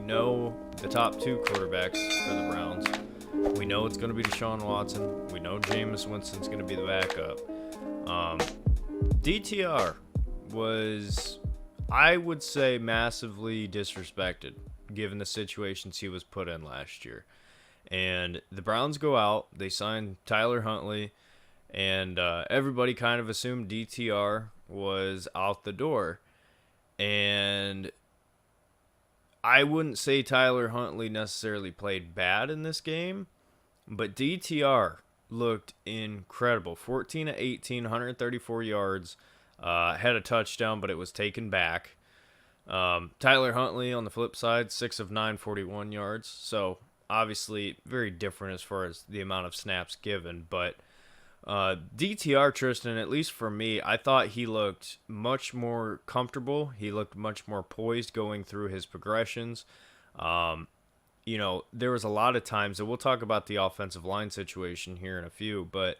know the top two quarterbacks for the Browns. We know it's going to be Deshaun Watson. We know Jameis Winston's going to be the backup. DTR was, I would say, massively disrespected given the situations he was put in last year. And the Browns go out, they sign Tyler Huntley, and everybody kind of assumed DTR was out the door. And I wouldn't say Tyler Huntley necessarily played bad in this game, but DTR looked incredible. 14 of 18, 134 yards, had a touchdown, but it was taken back. Tyler Huntley on the flip side, 6 of 9, 41 yards. So obviously very different as far as the amount of snaps given, but DTR, Tristan, at least for me, I thought he looked much more comfortable. He looked much more poised going through his progressions. There was a lot of times, and we'll talk about the offensive line situation here in a few, but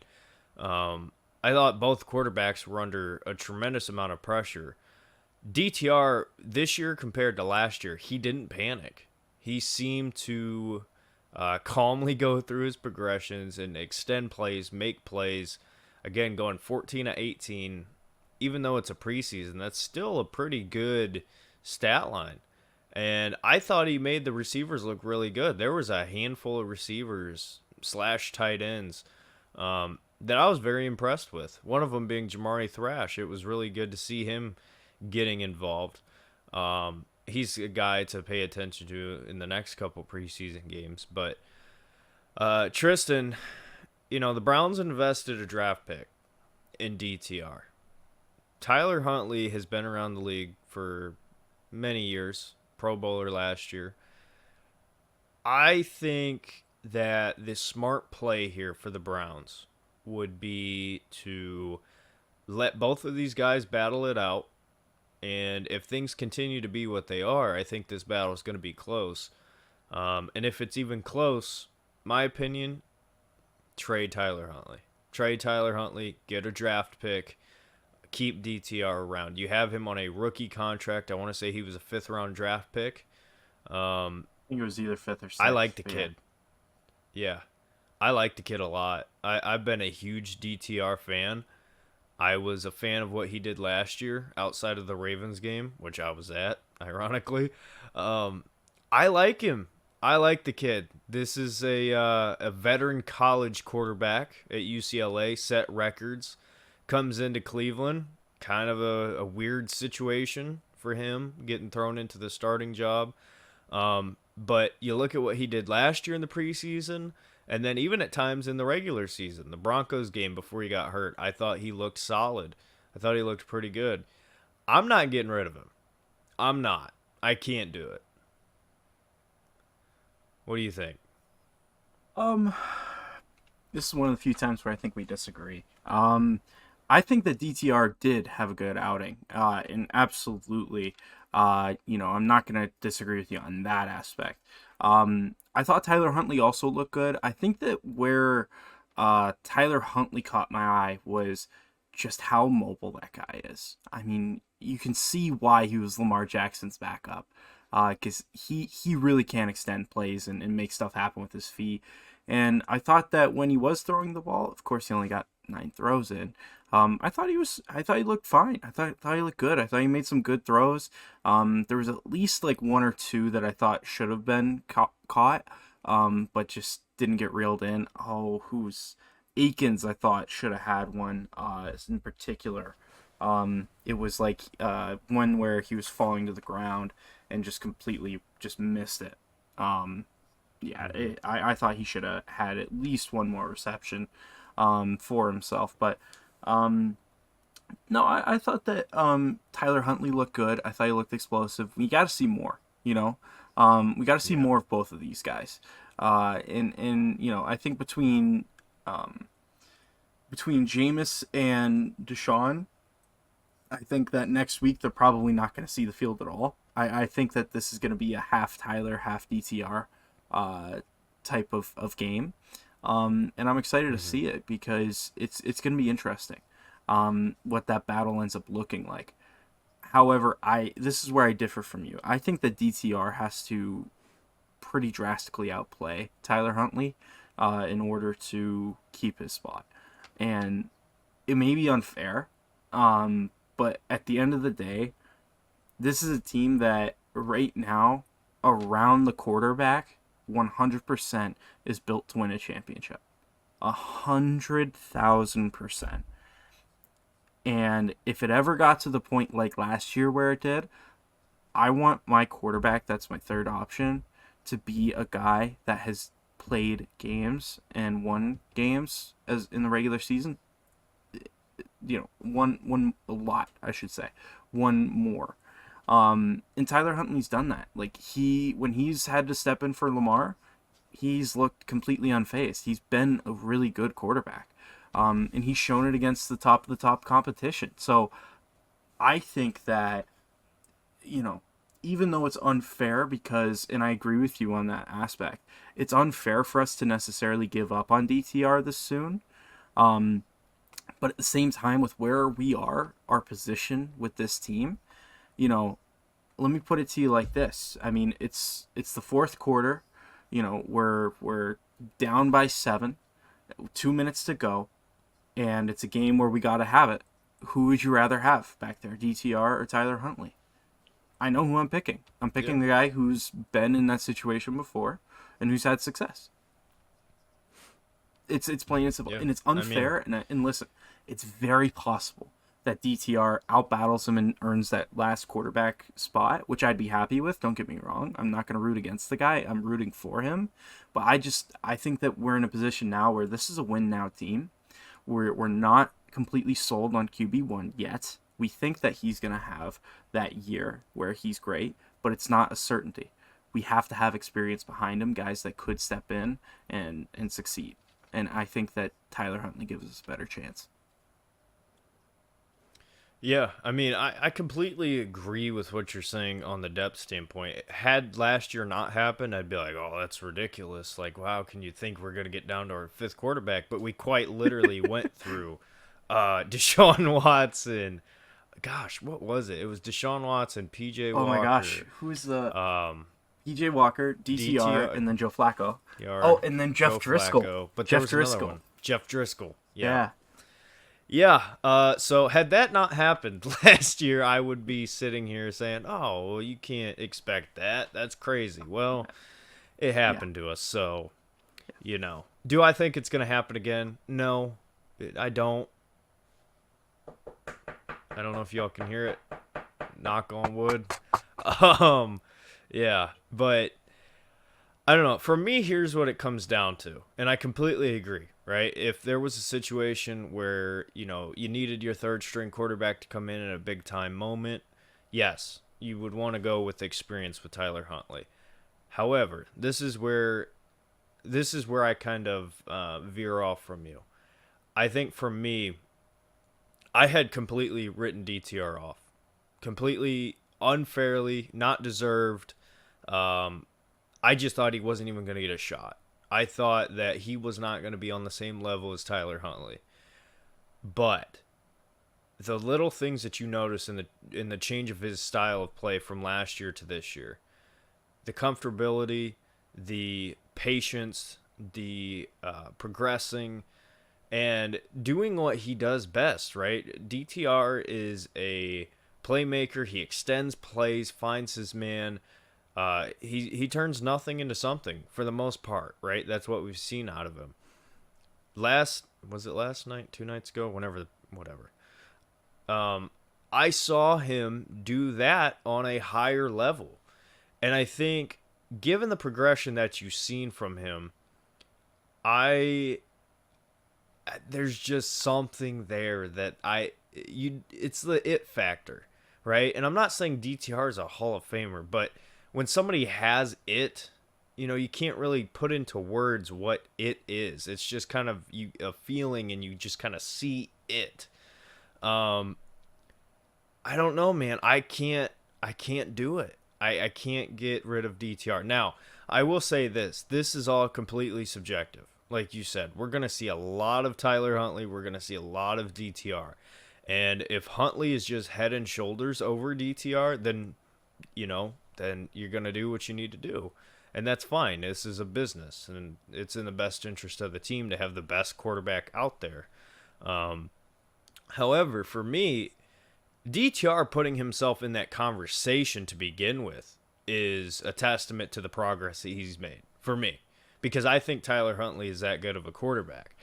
I thought both quarterbacks were under a tremendous amount of pressure. DTR, this year compared to last year, he didn't panic. He seemed to calmly go through his progressions and extend plays, make plays. Again, going 14 of 18, even though it's a preseason, that's still a pretty good stat line. And I thought he made the receivers look really good. There was a handful of receivers / tight ends that I was very impressed with. One of them being Jamari Thrash. It was really good to see him getting involved. He's a guy to pay attention to in the next couple preseason games. But Tristan, the Browns invested a draft pick in DTR. Tyler Huntley has been around the league for many years, Pro Bowler last year. I think that the smart play here for the Browns would be to let both of these guys battle it out. And if things continue to be what they are, I think this battle is going to be close. And if it's even close, my opinion, trade Tyler Huntley. Trade Tyler Huntley, get a draft pick, keep DTR around. You have him on a rookie contract. I want to say he was a 5th-round draft pick. I think it was either 5th or 6th. I like the kid. Yeah, I like the kid a lot. I've been a huge DTR fan. I was a fan of what he did last year outside of the Ravens game, which I was at, ironically. I like him. I like the kid. This is a veteran college quarterback at UCLA, set records, comes into Cleveland, kind of a weird situation for him, getting thrown into the starting job. But you look at what he did last year in the preseason, and then even at times in the regular season, the Broncos game before he got hurt, I thought he looked solid. I thought he looked pretty good. I'm not getting rid of him. I'm not. I can't do it. What do you think? This is one of the few times where I think we disagree. I think that DTR did have a good outing. And absolutely, I'm not going to disagree with you on that aspect. I thought Tyler Huntley also looked good. I think that where Tyler Huntley caught my eye was just how mobile that guy is. I mean, you can see why he was Lamar Jackson's backup, because he really can extend plays and make stuff happen with his feet. And I thought that when he was throwing the ball, of course he only got 9 throws in. I thought he looked fine. I thought he looked good. I thought he made some good throws. There was at least like 1 or 2 that I thought should have been caught, but just didn't get reeled in. Akins, I thought should have had one, in particular. It was like one where he was falling to the ground and just completely just missed it. I thought he should have had at least one more reception for himself. But no, I thought that Tyler Huntley looked good. I thought he looked explosive. We got to see more, we got to see more of both of these guys. And I think between Jameis and Deshaun, I think that next week they're probably not going to see the field at all. I think that this is going to be a half Tyler, half DTR type of game. And I'm excited to see it because it's going to be interesting what that battle ends up looking like. However, this is where I differ from you. I think that DTR has to pretty drastically outplay Tyler Huntley in order to keep his spot. And it may be unfair, but at the end of the day, this is a team that right now, around the quarterback, 100% is built to win a championship. 100,000%. And if it ever got to the point like last year where it did, I want my quarterback, that's my third option, to be a guy that has played games and won games as in the regular season. Won a lot, I should say. Won more. And Tyler Huntley's done that. Like when he's had to step in for Lamar, he's looked completely unfazed. He's been a really good quarterback. And he's shown it against the top of the top competition. So I think that, even though it's unfair and I agree with you on that aspect, it's unfair for us to necessarily give up on DTR this soon. But at the same time, with where we are, our position with this team, let me put it to you like this. I mean, it's the fourth quarter. We're down by 7, 2 minutes to go, and it's a game where we got to have it. Who would you rather have back there, DTR or Tyler Huntley? I know who I'm picking. I'm picking the guy who's been in that situation before and who's had success. It's plain and simple, and it's unfair. And listen, it's very possible that DTR outbattles him and earns that last quarterback spot, which I'd be happy with. Don't get me wrong. I'm not going to root against the guy. I'm rooting for him. But I think that we're in a position now where this is a win now team. We're not completely sold on QB1 yet. We think that he's going to have that year where he's great, but it's not a certainty. We have to have experience behind him, guys that could step in and succeed. And I think that Tyler Huntley gives us a better chance. Yeah, I mean, I completely agree with what you're saying on the depth standpoint. Had last year not happened, I'd be like, oh, that's ridiculous. Like, wow, can you think we're going to get down to our 5th quarterback? But we quite literally went through Deshaun Watson. Gosh, what was it? It was Deshaun Watson, PJ Walker. Oh my gosh, who's the PJ Walker, DTR, and then Joe Flacco. And then Jeff Driscoll. Flacco, but Jeff there was Driscoll. One. Jeff Driscoll. Yeah. So had that not happened last year, I would be sitting here saying, oh, well, you can't expect that. That's crazy. Well, it happened to us. So, do I think it's going to happen again? No, I don't. I don't know if y'all can hear it. Knock on wood. But I don't know. For me, here's what it comes down to. And I completely agree. Right? If there was a situation where, you needed your third string quarterback to come in a big time moment, yes, you would want to go with experience with Tyler Huntley. However, this is where I kind of veer off from you. I think for me, I had completely written DTR off. Completely unfairly, not deserved. I just thought he wasn't even going to get a shot. I thought that he was not going to be on the same level as Tyler Huntley. But the little things that you notice in the change of his style of play from last year to this year, the comfortability, the patience, the progressing, and doing what he does best, right? DTR is a playmaker. He extends plays, finds his man. He turns nothing into something for the most part, right? That's what we've seen out of him. Was it last night, 2 nights ago, whatever. I saw him do that on a higher level. And I think given the progression that you've seen from him, there's just something there that it's the it factor, right? And I'm not saying DTR is a Hall of Famer, but when somebody has it, you can't really put into words what it is. It's just kind of a feeling, and you just kind of see it. I don't know, man. I can't do it. I can't get rid of DTR. Now, I will say this. This is all completely subjective. Like you said, we're going to see a lot of Tyler Huntley. We're going to see a lot of DTR. And if Huntley is just head and shoulders over DTR, then, then you're going to do what you need to do. And that's fine. This is a business, and it's in the best interest of the team to have the best quarterback out there. However, for me, DTR putting himself in that conversation to begin with is a testament to the progress that he's made, for me, because I think Tyler Huntley is that good of a quarterback.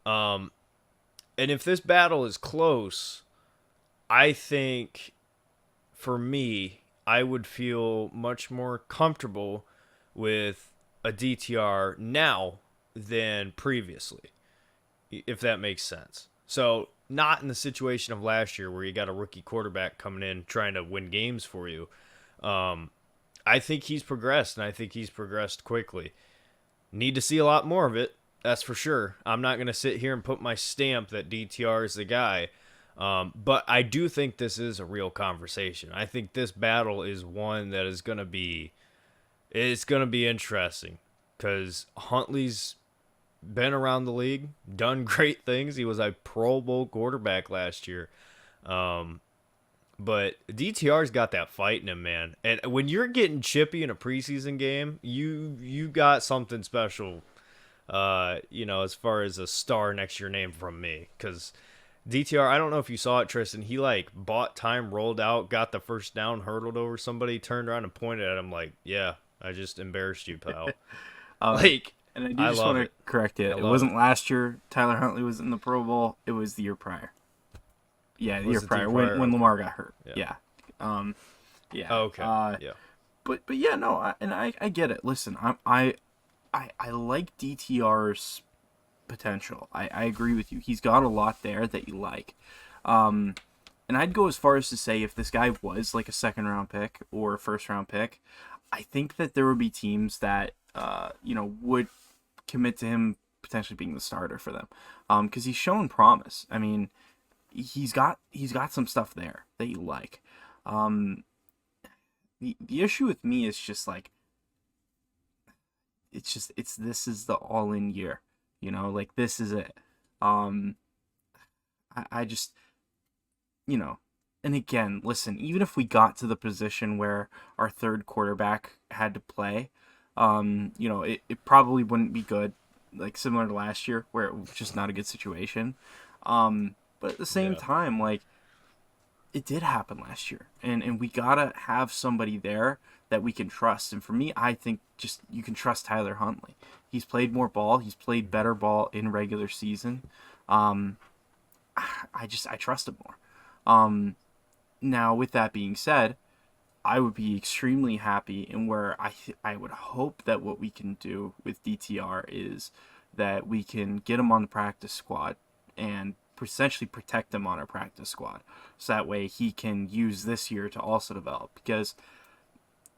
And if this battle is close, I think, for me, I would feel much more comfortable with a DTR now than previously, if that makes sense. So, not in the situation of last year where you got a rookie quarterback coming in trying to win games for you. I think he's progressed, and I think he's progressed quickly. Need to see a lot more of it, that's for sure. I'm not going to sit here and put my stamp that DTR is the guy. But I do think this is a real conversation. I think this battle is one that is going to be, it's going to be interesting, because Huntley's been around the league, done great things. He was a Pro Bowl quarterback last year. But DTR's got that fight in him, man. And when you're getting chippy in a preseason game, you got something special, as far as a star next to your name from me. Because DTR, I don't know if you saw it, Tristan. He bought time, rolled out, got the first down, hurdled over somebody, turned around and pointed at him like, "Yeah, I just embarrassed you, pal." And I do just want to correct it. It wasn't last year Tyler Huntley was in the Pro Bowl. It was the year prior. Yeah, the year prior when Lamar got hurt. Yeah. Yeah. Okay. Yeah. But yeah, no, I get it. Listen, I like DTR's potential. I agree with you. He's got a lot there that you like. And I'd go as far as to say if this guy was like a second round pick or a first round pick, I think that there would be teams that would commit to him potentially being the starter for them. Because he's shown promise. I mean, he's got some stuff there that you like. The issue with me is just like, this is the all-in year, like this is it. I just, and again, listen, even if we got to the position where our third quarterback had to play, it probably wouldn't be good, like similar to last year where it was just not a good situation. But at the same time, like, it did happen last year, and we gotta have somebody there that we can trust. And for me, I think just you can trust Tyler Huntley. He's played more ball. He's played better ball in regular season. I trust him more. Now, with that being said, I would be extremely happy, and where I would hope that what we can do with DTR is that we can get him on the practice squad and essentially protect him on our practice squad, so that way he can use this year to also develop. Because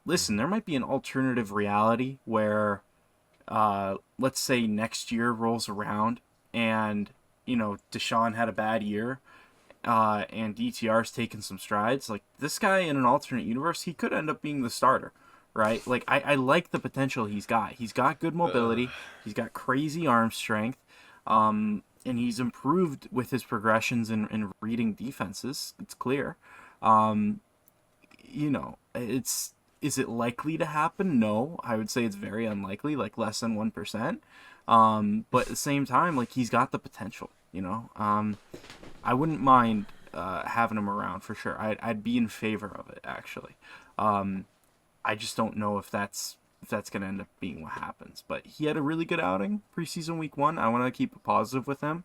listen, there might be an alternative reality where let's say next year rolls around and Deshaun had a bad year and DTR's taken some strides. Like, this guy in an alternate universe, he could end up being the starter, right? Like, I like the potential he's got. He's got good mobility. He's got crazy arm strength. And he's improved with his progressions in reading defenses. It's clear. Is it likely to happen? No, I would say it's very unlikely, like less than 1%. But at the same time, like, he's got the potential, I wouldn't mind having him around for sure. I'd be in favor of it, actually. I just don't know if that's going to end up being what happens. But he had a really good outing preseason week 1. I want to keep it positive with him.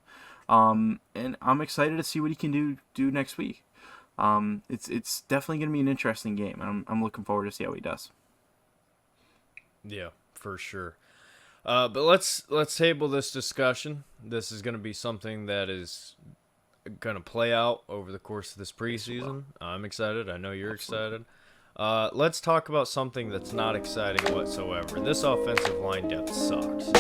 And I'm excited to see what he can do next week. It's definitely going to be an interesting game, and I'm looking forward to see how he does. Yeah, for sure. But let's table this discussion. This is going to be something that is going to play out over the course of this preseason. I'm excited. I know you're excited. Let's talk about something that's not exciting whatsoever. This offensive line depth sucks.